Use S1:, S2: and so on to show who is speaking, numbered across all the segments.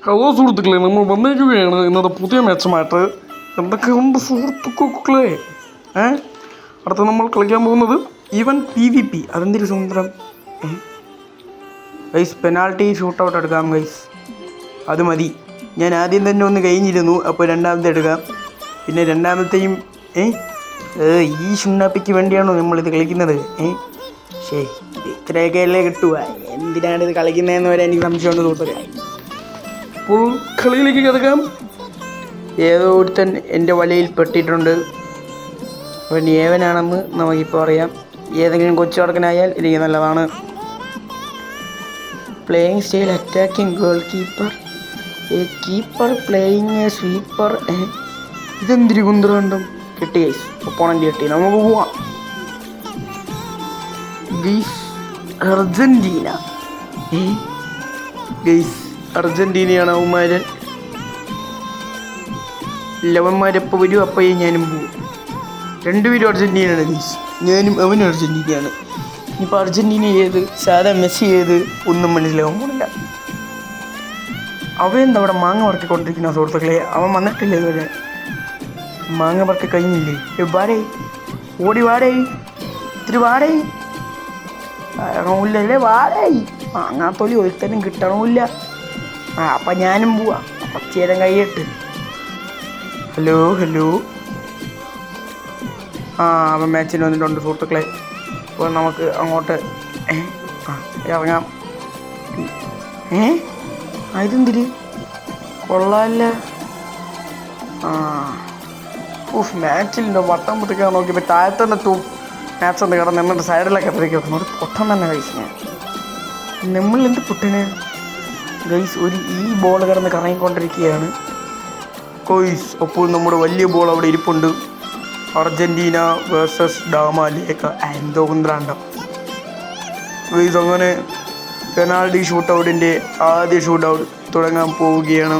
S1: Hello സുഹൃത്തുക്കളെ, നമ്മൾ വന്നേക്കുകയാണ് ഇന്നത്തെ പുതിയ മാച്ചുമായിട്ട്. എന്തൊക്കെയുണ്ട് സുഹൃത്തുക്കളെ? അടുത്ത നമ്മൾ കളിക്കാൻ പോകുന്നത് ഈവൻ PvP. അതെന്തൊരു സുന്ദരം ഗൈസ്. പെനാൾട്ടി ഷൂട്ടൗട്ട് എടുക്കാം ഗൈസ്, അത് മതി. ഞാൻ ആദ്യം തന്നെ ഒന്ന് കഴിഞ്ഞിരുന്നു, അപ്പോൾ രണ്ടാമത്തെ എടുക്കാം. പിന്നെ രണ്ടാമത്തെയും ഈ ഷുണ്ണാപ്പിക്ക് വേണ്ടിയാണോ നമ്മളിത് കളിക്കുന്നത്? ശരി, ഇത്രയൊക്കെയല്ലേ കിട്ടുക. എന്തിനാണിത് കളിക്കുന്നതെന്ന് വരെ എനിക്ക് സംശയമുണ്ട് സുഹൃത്തുക്കളെ. ഇപ്പോൾ കളിയിലേക്ക് കിടക്കാം. ഏതോ ഒരുത്തൻ എൻ്റെ വലയിൽ പെട്ടിട്ടുണ്ട്. അവൻ ഏവനാണെന്ന് നമുക്കിപ്പോൾ അറിയാം. ഏതെങ്കിലും കൊച്ചുടക്കനായാൽ എനിക്ക് നല്ലതാണ്. Playing style attacking goalkeeper, a keeper playing a sweeper. ഇതെന്തിരി കുന്തറുണ്ടും കിട്ടി ഗൈസ്. ഒപ്പോണൻ്റ് കിട്ടി, നമുക്ക് പോവാം ഗൈസ്. അർജൻറ്റീന ഗൈസ്, അർജൻറ്റീനയാണ് അവന്മാർ. ലവന്മാരെപ്പോൾ വരും അപ്പോഴേ ഞാനും പോകും. രണ്ടുപേരും അർജൻറ്റീനയാണ് ഗൈസ്, ഞാനും അവനും അർജൻറ്റീനയാണ്. ഇനിയിപ്പോൾ അർജൻറ്റീന ഏത്, സാധാ മെസ്സി ഏത്, ഒന്നും മനസ്സിലാവാൻ പോണില്ല. അവൻ എന്താ അവിടെ മാങ്ങ പറക്കിക്കൊണ്ടിരിക്കുന്ന സുഹൃത്തുക്കളെ? അവൻ വന്നിട്ടില്ല ഇതുവരെ. മാങ്ങ പറക്കി കഴിഞ്ഞില്ലേ? വാടേ, ഓടി വാടേ, ഇത്തിരി വാടേ. ഇറങ്ങൂല്ലേ? വാടേ. മാങ്ങാത്തൊലി ഒരുത്തനും കിട്ടണമില്ല. അപ്പം ഞാനും പോവാം. കുറച്ച് നേരം കഴിയട്ട്. Hello hello. അവൻ മാച്ചിന് വന്നിട്ടുണ്ട് സുഹൃത്തുക്കളെ. അപ്പോൾ നമുക്ക് അങ്ങോട്ട് ഇറങ്ങാം. ഇതെന്തിരി കൊള്ളാമല്ല. മാച്ചിലുണ്ടോ വട്ടം പുട്ടിക്കാൻ നോക്കിയപ്പോൾ താഴത്തന്നെ മാച്ച് ഒന്ന് കിടന്ന് എന്നിട്ട് സൈഡിലൊക്കെ പുറത്തേക്ക് വെക്കുന്നു. ഒരു പൊട്ടം തന്നെ കഴിച്ചു ഞാൻ. നമ്മളിലെന്ത് പൊട്ടിന് ഗൈസ്? ഈ ബോൾ കിടന്ന് കറങ്ങിക്കൊണ്ടിരിക്കുകയാണ് ഗൈസ്. അപ്പോൾ നമ്മുടെ വലിയ ബോൾ അവിടെ ഇരിപ്പുണ്ട്. അർജൻറ്റീന വേഴ്സസ് ഡാമാലേക്ക് എന്തോ കുന്ത്രാണ്ടം ഗൈസ്. അങ്ങനെ പെനാൾട്ടി ഷൂട്ടൗട്ടിൻ്റെ ആദ്യ ഷൂട്ടൗട്ട് തുടങ്ങാൻ പോവുകയാണ്.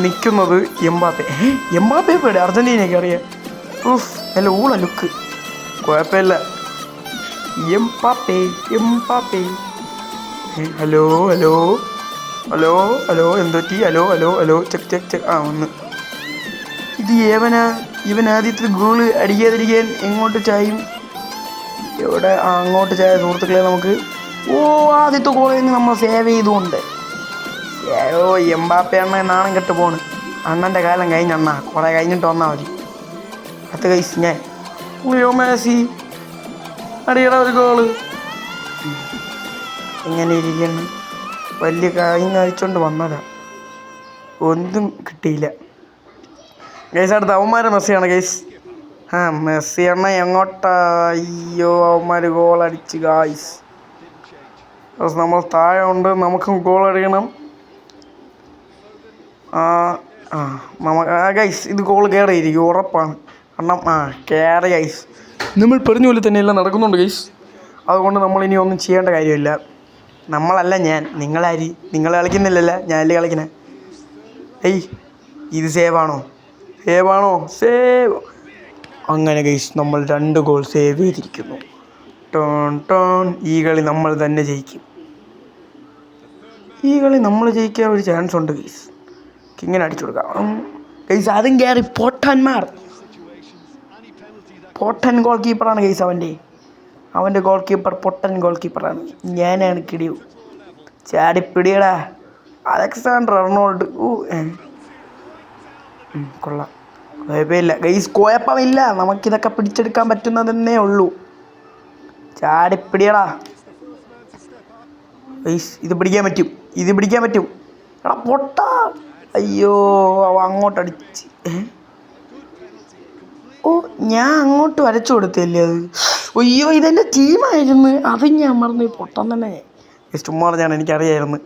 S1: നിൽക്കുന്നത് എംബാപ്പെ പേടെ അർജൻറ്റീനയൊക്കെ അറിയാം. നല്ല ഊള ലുക്ക്, കുഴപ്പമില്ല. Mbappe. Hello hello hello hello എന്തോറ്റി? Hello hello hello check check check. ഒന്ന് ഇത് ഇവൻ ആദ്യത്തെ ഗോള് അടിക്കാതിരിക്കാൻ എങ്ങോട്ട് ചായും? എവിടെ? അങ്ങോട്ട് ചായ സുഹൃത്തുക്കളെ. നമുക്ക് ആദ്യത്തെ ഗോൾ കഴിഞ്ഞ് നമ്മൾ സേവ് ചെയ്തുകൊണ്ട് എംബാപ്പെ അണ്ണ നാണം കെട്ട് പോണ്. അണ്ണൻ്റെ കാലം കഴിഞ്ഞണ്ണ, കുറേ കഴിഞ്ഞിട്ട് വന്നാൽ മതി. അത് കഴിച്ച് ഞാൻ മെസ്സി അടിയട ഒരു ഗോള്. എങ്ങനെ ഇരിക്കുന്നു? വലിയ കാര്യം കഴിച്ചുകൊണ്ട് വന്നതാ, ഒന്നും കിട്ടിയില്ല ഗൈസ്. അടുത്ത അവന്മാരെ മെസ്സിയാണ് ഗൈസ്. മെസ്സി എണ്ണ എങ്ങോട്ടാ? അയ്യോ, അവന്മാർ ഗോളടിച്ച് ഗായ്സ്. നമ്മൾ താഴെ ഉണ്ട്, നമുക്കും ഗോൾ അടിക്കണം. ഗൈസ്, ഇത് ഗോൾ കയറിയിരിക്കും ഉറപ്പാണ്. കാരണം കയറി ഗൈസ്. നമ്മൾ പറഞ്ഞ പോലെ തന്നെ എല്ലാം നടക്കുന്നുണ്ട് ഗൈസ്. അതുകൊണ്ട് നമ്മളിനി ഒന്നും ചെയ്യേണ്ട കാര്യമില്ല. നമ്മളല്ല ഞാൻ, നിങ്ങളാര്? നിങ്ങൾ കളിക്കുന്നില്ലല്ലോ, ഞാനല്ലേ കളിക്കണേ. ഇത് സേവാണോ? സേവ്. അങ്ങനെ ഗൈസ്, നമ്മൾ 2 ഗോൾ സേവ് ചെയ്തിരിക്കുന്നു. ഈ കളി നമ്മൾ തന്നെ ജയിക്കും. ഈ കളി നമ്മൾ ജയിക്കാൻ ഒരു ചാൻസ് ഉണ്ട് ഗൈസ്. ഇങ്ങനെ അടിച്ചു കൊടുക്കാം ഗൈസ്. അതും കയറി പൊട്ടൻ ഗോൾ കീപ്പറാണ് ഗൈസ്. അവൻ്റെ ഗോൾ കീപ്പർ പൊട്ടൻ ഗോൾ കീപ്പറാണ്. ഞാനാണ് കിടിയു. ചാടിപ്പിടിയടാ അലക്സാണ്ടർ അർണോൾഡ്. കൊള്ളാം, കുഴപ്പമില്ല ഗൈസ്, കുഴപ്പമില്ല. നമുക്കിതൊക്കെ പിടിച്ചെടുക്കാൻ പറ്റുന്നതെന്നേ ഉള്ളൂ. ചാടിപ്പിടിയടാ ഗൈസ്. ഇത് പിടിക്കാൻ പറ്റും. എടാ പൊട്ട. അയ്യോ, അങ്ങോട്ടടിച്ച്. ഞാൻ അങ്ങോട്ട് വരച്ചു കൊടുത്തല്ലേ അത്. അയ്യോ, ഇതെൻ്റെ ടീമായിരുന്നു. അത് ഞാൻ മറന്നു. പൊട്ടം തന്നെ ചുമ്മാ പറഞ്ഞാണ്, എനിക്കറിയായിരുന്നു.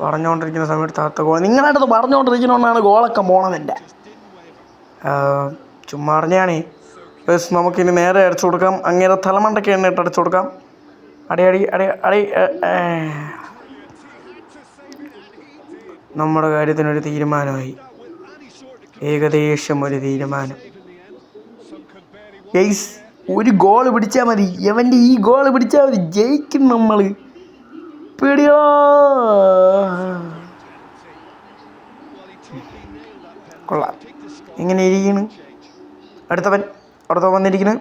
S1: പറഞ്ഞുകൊണ്ടിരിക്കുന്ന സമയത്ത് താത്ത ഗോൾ നിങ്ങളടുത്ത് പറഞ്ഞുകൊണ്ടിരിക്കണമെന്നാണ് ഗോളൊക്കെ പോണതെൻ്റെ. ചുമ്മാ പറഞ്ഞാണേ. ബസ് നമുക്കിനി നേരെ അടിച്ചു കൊടുക്കാം. അങ്ങനെ തലമണ്ടയ്ക്ക് എണ്ണിട്ട് അടിച്ചു കൊടുക്കാം. അടി. നമ്മുടെ കാര്യത്തിനൊരു തീരുമാനമായി, ഏകദേശം ഒരു തീരുമാനം ഗൈസ്. ഒരു ഗോൾ പിടിച്ചാൽ മതി. എവൻ്റെ ഈ ഗോൾ പിടിച്ചാൽ മതി, ജയിക്കും നമ്മൾ. പിടിയോ. കൊള്ളാം. എങ്ങനെ ഇരിക്കുന്നു അടുത്തവൻ വന്നിരിക്കുന്നു.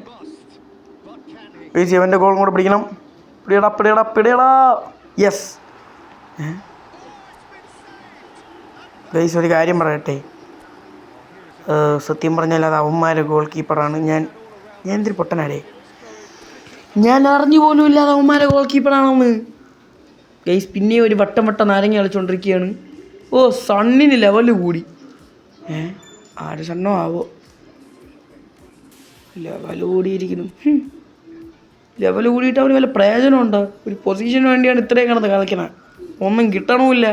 S1: അവൻ്റെ ഗോളും കൂടെ പിടിക്കണം. പിടിയടാ. യെസ്. ഗൈസ് ഒരു കാര്യം പറയട്ടെ, സത്യം പറഞ്ഞാൽ അത് അവന്മാരെ ഗോൾ കീപ്പറാണ്. ഞാൻ എന്തൊരു പൊട്ടനാടേ, ഞാൻ അറിഞ്ഞു പോലും ഇല്ലാതെ അവന്മാരെ ഗോൾ കീപ്പറാണെന്ന്. ഗൈസ് പിന്നെ ഒരു വട്ടം നാരങ്ങ കളിച്ചുകൊണ്ടിരിക്കുകയാണ്. സണ്ണിന് ലെവല് കൂടി. ആര് സണ്ണോ ആവോ, ലെവല് കൂടിയിരിക്കുന്നു. ലെവൽ കൂടിയിട്ട് അവന് വല്ല പ്രയോജനമുണ്ടോ? ഒരു പൊസിഷന് വേണ്ടിയാണ് ഇത്രയും കിടന്ന് കളിക്കണത്, ഒന്നും കിട്ടണമില്ല.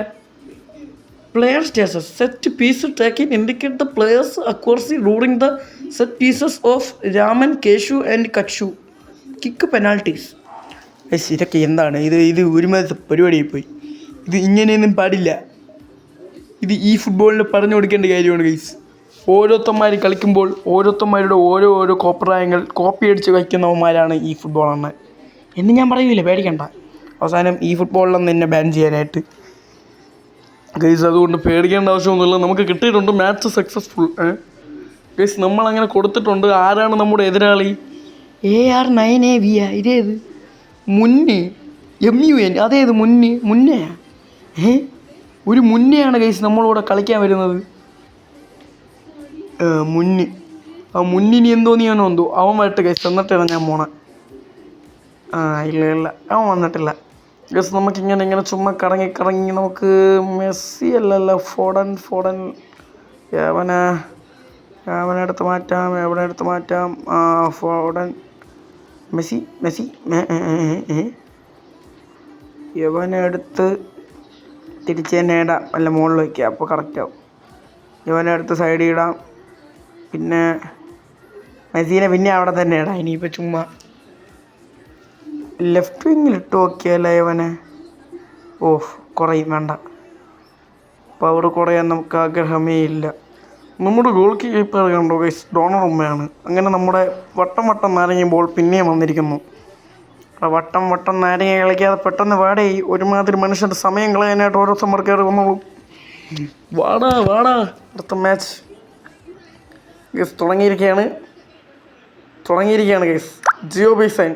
S1: Player status set piece taken indicate the players accuracy ruling the set pieces of Raman, Keshu and Kakshu. Kick penalties. ഇതൊക്കെ എന്താണ് ഇത് ഒരുമാതിരി പരിപാടിയായി പോയി. ഇത് ഇങ്ങനെയൊന്നും പാടില്ല. ഇത് ഈ ഫുട്ബോളിന് പറഞ്ഞു കൊടുക്കേണ്ട കാര്യമാണ് ഗൈസ്. ഓരോരുത്തന്മാർ കളിക്കുമ്പോൾ ഓരോരുത്തന്മാരുടെ ഓരോ കോപ്രായങ്ങൾ കോപ്പി അടിച്ച് വയ്ക്കുന്നവന്മാരാണ് ഈ ഫുട്ബോളെന്ന് എന്ന് ഞാൻ പറയൂല, പേടിക്കണ്ട. അവസാനം ഈ ഫുട്ബോളിലൊന്നും എന്നെ ബാൻ ചെയ്യാനായിട്ട് ഗൈസ്. അതുകൊണ്ട് പേടിക്കേണ്ട ആവശ്യമൊന്നുമില്ല, നമുക്ക് കിട്ടിയിട്ടുണ്ട്. Match successful guys. നമ്മളങ്ങനെ കൊടുത്തിട്ടുണ്ട്. ആരാണ് നമ്മുടെ എതിരാളി? AR9AV. ഇതേത് മുന്നേ MUN? അതേത് മുന്നേയാ? ഒരു മുന്നെയാണ് ഗൈസ് നമ്മളിവിടെ കളിക്കാൻ വരുന്നത്. മുന്നിനി എന്തോന്ന് ഞാനെന്തോ അവൻ വരട്ടെ ഗൈസ്, എന്നിട്ടാണ് ഞാൻ പോണേ. ഇല്ല അവൻ വന്നിട്ടില്ല ഗൈസ്. നമുക്കിങ്ങനെ ചുമ്മാ കറങ്ങി നമുക്ക് മെസ്സി അല്ലല്ല ഫോഡൻ എവനെ എടുത്ത് മാറ്റാം. ഫോഡൻ മെസ്സി യവനെ എടുത്ത് തിരിച്ച് തന്നെ ഇടാം, അല്ല മുകളിൽ വയ്ക്കുക, അപ്പോൾ കറക്റ്റാവും. യവനെ എടുത്ത് സൈഡിൽ ഇടാം. പിന്നെ മെസ്സിനെ പിന്നെ അവിടെ തന്നെ ഇടാം. ഇനിയിപ്പോൾ ചുമ്മാ ലെഫ്റ്റ് വിങ്ങിൽ ഇട്ട് നോക്കിയാലേ യവനെ കുറയും, വേണ്ട. പവർ കുറയാൻ നമുക്ക് ആഗ്രഹമേ ഇല്ല. നമ്മുടെ ഗോൾ കീപ്പർ കണ്ടോ ഗൈസ്, ഡോണറുമ്മയാണ്. അങ്ങനെ നമ്മുടെ വട്ടം നാരങ്ങുമ്പോൾ പിന്നെയും വന്നിരിക്കുന്നു. വട്ടം നാരങ്ങ കളിക്കാതെ പെട്ടെന്ന് വാടേ, ഒരുമാതിരി മനുഷ്യൻ്റെ സമയം കളയാനായിട്ട് ഓരോ സമ്മർ കയറി വന്നോളൂ. വാടാ അടുത്ത മാച്ച് ഗൈസ് തുടങ്ങിയിരിക്കുകയാണ് ഗൈസ്. ജിയോ ബൈസൈൻ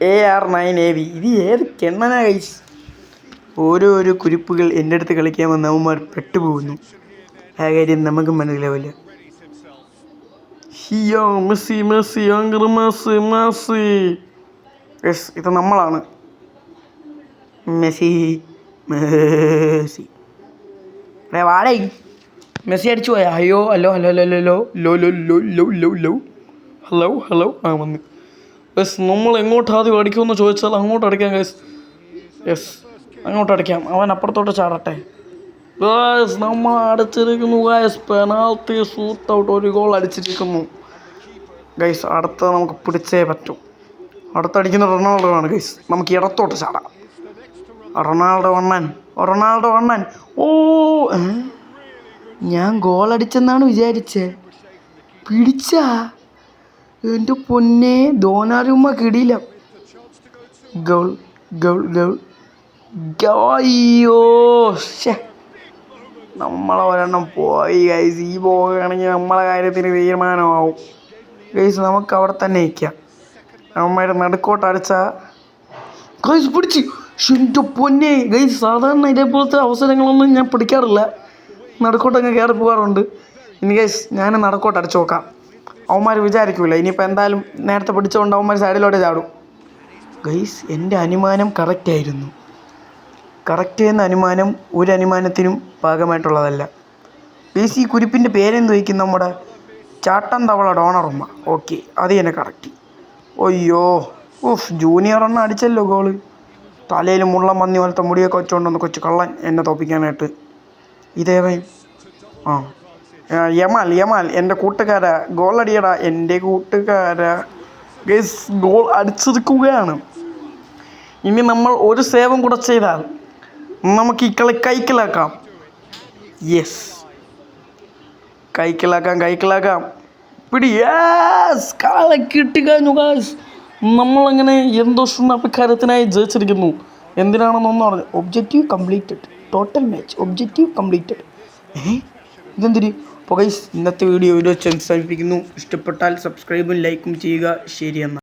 S1: AR9AV. ഇത് ഏത് കെണ്ണനാ ഗൈസ്? ഓരോ കുരിപ്പുകൾ എൻ്റെ അടുത്ത് കളിക്കാൻ വന്ന അവന്മാർ പെട്ടുപോകുന്നു. ആ കാര്യം നമുക്കും മനസ്സിലാവില്ല. മെസ്സി യെസ്, ഇത് നമ്മളാണ്. മെസ്സി വാടേ, മെസ്സി അടിച്ചു പോയാ? അയ്യോ ഹലോ വന്ന് യെസ്. നമ്മൾ എങ്ങോട്ട് ആദ്യം അടിക്കുമെന്ന് ചോദിച്ചാൽ അങ്ങോട്ട് അടിക്കാം ഗൈസ്. യെസ്, അങ്ങോട്ട് അടിക്കാം. അവൻ അപ്പുറത്തോട്ട് ചാടട്ടെ ഗൈസ്. നമ്മൾ അടിച്ചിരിക്കുന്നു ഗൈസ്, പെനാൽറ്റി ഷൂട്ട് ഔട്ട്, ഒരു ഗോൾ അടിച്ചിരിക്കുന്നു ഗൈസ്. അടുത്ത നമുക്ക് പിടിച്ചേ പറ്റൂ. അടുത്തടിക്കുന്ന റൊണാൾഡോ ആണ് ഗൈസ്. നമുക്ക് ഇടത്തോട്ട് ചാടാം. റൊണാൾഡോ അണ്ണൻ. ഞാൻ ഗോൾ അടിച്ചെന്നാണ് വിചാരിച്ചേ. പിടിച്ചാ എൻ്റെ പൊന്നെ, ദോനാരുമ്മ കിടിയില്ല. ഗോൾ. അയ്യോ നമ്മളെ ഒരെണ്ണം പോയി ഗൈസ്. ഈ പോകുകയാണെങ്കിൽ നമ്മളെ കാര്യത്തിന് തീരുമാനമാവും ഗൈസ്. നമുക്ക് അവിടെ തന്നെ നിൽക്കാം. അവന്മാർ നടുക്കോട്ട് അടിച്ചാൽ ഗൈസ് പിടിച്ച്. എൻ്റെ പൊന്നെ ഗൈസ്, സാധാരണ ഇതേപോലത്തെ അവസരങ്ങളൊന്നും ഞാൻ പിടിക്കാറില്ല, നടുക്കോട്ടങ്ങ് കയറി പോകാറുണ്ട്. ഇനി ഗൈസ് ഞാൻ നടുക്കോട്ട് അടിച്ചു നോക്കാം. അവന്മാർ വിചാരിക്കില്ല, ഇനിയിപ്പോൾ എന്തായാലും നേരത്തെ പിടിച്ചുകൊണ്ട് അവന്മാർ സൈഡിലോട്ട് ചാടും ഗൈസ്. എൻ്റെ അനുമാനം കറക്റ്റായിരുന്നു. കറക്റ്റ് എന്ന അനുമാനം ഒരു അനുമാനത്തിനും ഭാഗമായിട്ടുള്ളതല്ല ഗൈസ്. ഈ കുരിപ്പിൻ്റെ പേരെന്ത് വയ്ക്കും? നമ്മുടെ ചാട്ടൻ തവള ഡോണറുമ്മ. ഓക്കെ, അത് തന്നെ കറക്റ്റ്. അയ്യോ ജൂനിയർ എണ്ണ അടിച്ചല്ലോ ഗോള്. തലയിൽ മുള്ളം പന്നി പോലത്തെ മുടിയൊക്കെ വെച്ചുകൊണ്ടൊന്ന് കൊച്ചു കള്ളൻ എന്നെ തോപ്പിക്കാനായിട്ട്. ഇതേവൻ യമാൽ എൻ്റെ കൂട്ടുകാരാ, ഗോൾ അടിയടാ എൻ്റെ കൂട്ടുകാരാ. ഗൈസ് ഗോൾ അടിച്ചിരിക്കുകയാണ്. ഇനി നമ്മൾ ഒരു സേവും കൂടെ ചെയ്താൽ നമുക്ക് ഈ കളി കൈക്കലാക്കാം. യെസ്, കൈക്കലാക്കാം. പിടി. യെസ്, കാളെ കിട്ടിക്കഴിഞ്ഞു ഗൈസ്. നമ്മളങ്ങനെ എന്തോ ഷുണ്ണാപ്പിക്കാരത്തിനായി ജയിച്ചിരിക്കുന്നു. എന്തിനാണെന്നൊന്നും പറഞ്ഞു. Objective completed, total match objective completed. ഇതെന്തിരി അപ്പോൾ ഗൈസ് ഇന്നത്തെ വീഡിയോ ഇവിടെ വെച്ച് അവസാനിപ്പിക്കുന്നു. ഇഷ്ടപ്പെട്ടാൽ സബ്സ്ക്രൈബും ലൈക്കും ചെയ്യുക. ശരി എന്നാൽ.